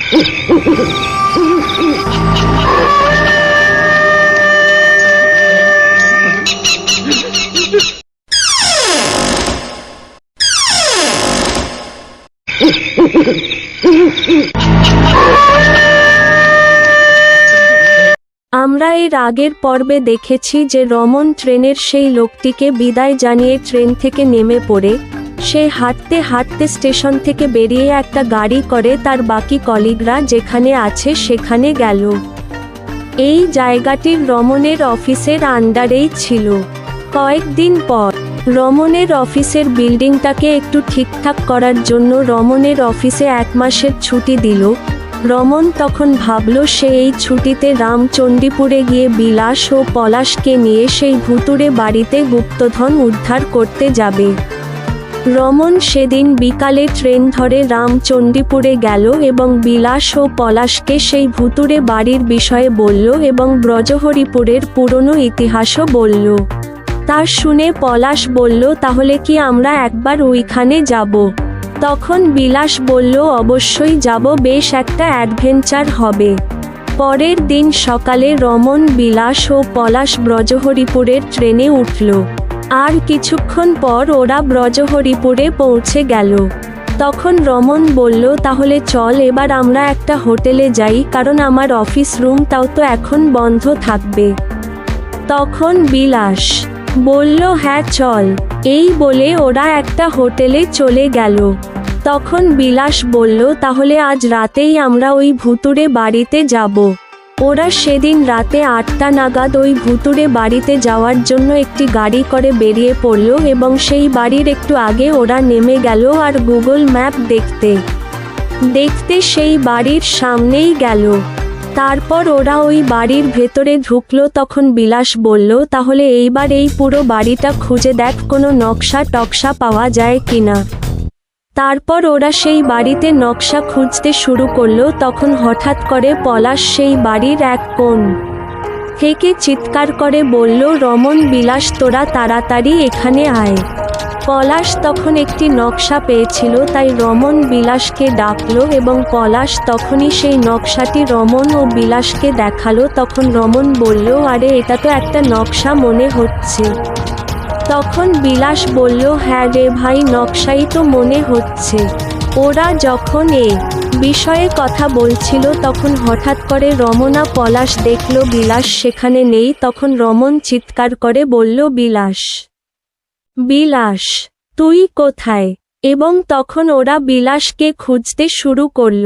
আমরা এর আগের পর্বে দেখেছি যে রমন ট্রেনের সেই লোকটিকে বিদায় জানিয়ে ট্রেন থেকে নেমে পড়ে সে হাঁটতে হাঁটতে স্টেশন থেকে বেরিয়ে একটা গাড়ি করে তার বাকি কলিগরা যেখানে আছে সেখানে গেল। এই জায়গাটির রমনের অফিসের আন্ডারেই ছিল। কয়েকদিন পর রমনের অফিসের বিল্ডিংটাকে একটু ঠিকঠাক করার জন্য রমনের অফিসে 1 মাসের ছুটি দিল। রমন তখন ভাবল সে এই ছুটিতে রামচণ্ডীপুরে গিয়ে বিলাস ও পলাশকে নিয়ে সেই ভুতুড়ে বাড়িতে গুপ্তধন উদ্ধার করতে যাবে। রমন সেদিন বিকালে ট্রেন ধরে রামচণ্ডীপুরে গেল এবং বিলাস ও পলাশকে সেই ভুতুড়ে বাড়ির বিষয়ে বলল এবং ব্রজহরিপুরের পুরনো ইতিহাসও বলল। তা শুনে পলাশ বলল, তাহলে কি আমরা একবার ওইখানে যাব? তখন বিলাস বলল, অবশ্যই যাব, বেশ একটা অ্যাডভেঞ্চার হবে। পরের দিন সকালে রমন, বিলাস ও পলাশ ব্রজহরিপুরের ট্রেনে উঠল। আর কিছুক্ষণ পর ওরা ব্রজহরিপুরে পৌঁছে গেল। তখন রমন বলল, তাহলে চল এবার আমরা একটা হোটেলে যাই, কারণ আমার অফিস রুমটাও তো এখন বন্ধ থাকবে। তখন বিলাস বলল, হ্যাঁ চল। এই বলে ওরা একটা হোটেলে চলে গেল। তখন বিলাস বলল, তাহলে আজ রাতেই আমরা ওই ভুতুড়ে বাড়িতে যাব। ওরা সেদিন রাতে 8টা নাগাদ ওই ভুতুড়ে বাড়িতে যাওয়ার জন্য একটি গাড়ি করে বেরিয়ে পড়ল এবং সেই বাড়ির একটু আগে ওরা নেমে গেল আর গুগল ম্যাপ দেখতে দেখতে সেই বাড়ির সামনেই গেল। তারপর ওরা ওই বাড়ির ভেতরে ঢুকলো। তখন বিলাস বলল, তাহলে এইবার এই পুরো বাড়িটা খুঁজে দেখ, কোনো নকশা টকশা পাওয়া যায় কিনা। তারপর ওরা সেই বাড়িতে নকশা খুঁজতে শুরু করলো। তখন হঠাৎ করে পলাশ সেই বাড়ির এক কোণ থেকে চিৎকার করে বলল, রমন, বিলাস, তোরা তাড়াতাড়ি এখানে আয়। পলাশ তখন একটি নকশা পেয়েছিল, তাই রমন বিলাসকে ডাকলো এবং পলাশ তখনই সেই নকশাটি রমন ও বিলাসকে দেখালো। তখন রমন বলল, আরে এটা তো একটা নকশা মনে হচ্ছে। তখন বিলাস বলল, হ্যাঁ রে ভাই, নকশাই তো মনে হচ্ছে। ওরা যখন এ বিষয়ে কথা বলছিল তখন হঠাৎ করে রমনা পলাশ দেখল বিলাস সেখানে নেই। তখন রমন চিৎকার করে বলল, বিলাস, বিলাস, তুই কোথায়? এবং তখন ওরা বিলাসকে খুঁজতে শুরু করল।